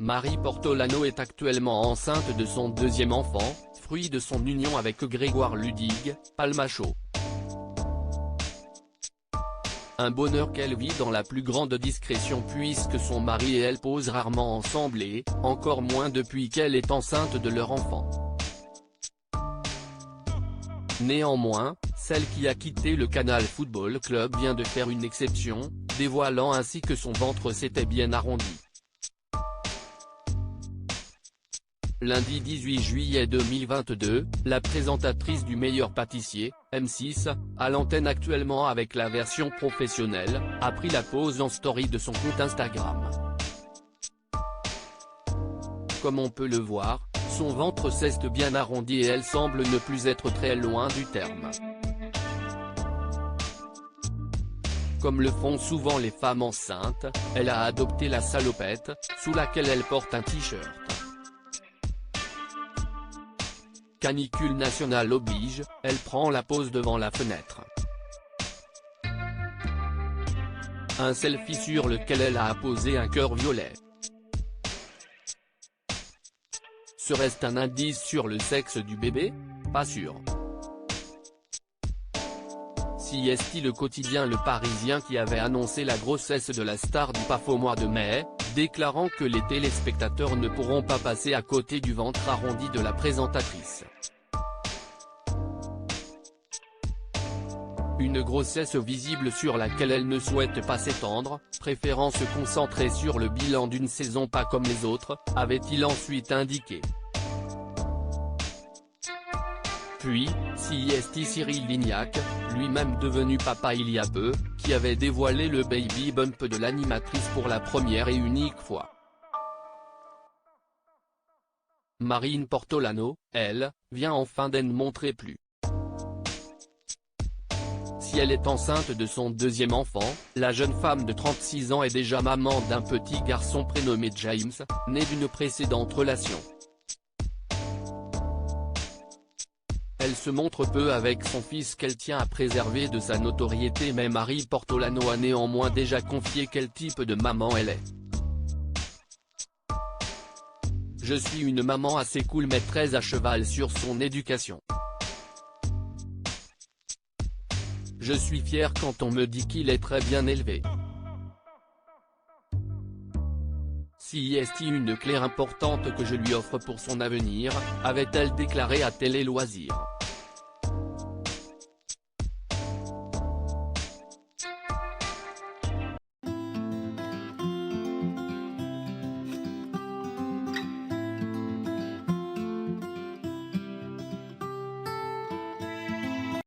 Marie Portolano est actuellement enceinte de son deuxième enfant, fruit de son union avec Grégoire Ludig, Palmachot. Un bonheur qu'elle vit dans la plus grande discrétion puisque son mari et elle posent rarement ensemble et, encore moins depuis qu'elle est enceinte de leur enfant. Néanmoins, celle qui a quitté le Canal Football Club vient de faire une exception, dévoilant ainsi que son ventre s'était bien arrondi. Lundi 18 juillet 2022, la présentatrice du Meilleur pâtissier, M6, à l'antenne actuellement avec la version professionnelle, a pris la pose en story de son compte Instagram. Comme on peut le voir, son ventre s'est bien arrondi et elle semble ne plus être très loin du terme. Comme le font souvent les femmes enceintes, elle a adopté la salopette, sous laquelle elle porte un t-shirt. Canicule nationale oblige, elle prend la pose devant la fenêtre. Un selfie sur lequel elle a apposé un cœur violet. Serait-ce un indice sur le sexe du bébé? Pas sûr. Si est-il le quotidien Le Parisien qui avait annoncé la grossesse de la star du PAF au mois de mai, déclarant que les téléspectateurs ne pourront pas passer à côté du ventre arrondi de la présentatrice. Une grossesse visible sur laquelle elle ne souhaite pas s'étendre, préférant se concentrer sur le bilan d'une saison pas comme les autres, avait-il ensuite indiqué. Puis, est Cyril Lignac, lui-même devenu papa il y a peu, qui avait dévoilé le baby bump de l'animatrice pour la première et unique fois. Marine Portolano, elle, vient enfin d'en montrer plus. Si elle est enceinte de son deuxième enfant, la jeune femme de 36 ans est déjà maman d'un petit garçon prénommé James, né d'une précédente relation. Elle se montre peu avec son fils qu'elle tient à préserver de sa notoriété, mais Marie Portolano a néanmoins déjà confié quel type de maman elle est. Je suis une maman assez cool mais très à cheval sur son éducation. Je suis fière quand on me dit qu'il est très bien élevé. Si est une clé importante que je lui offre pour son avenir, avait-elle déclaré à Télé Loisirs.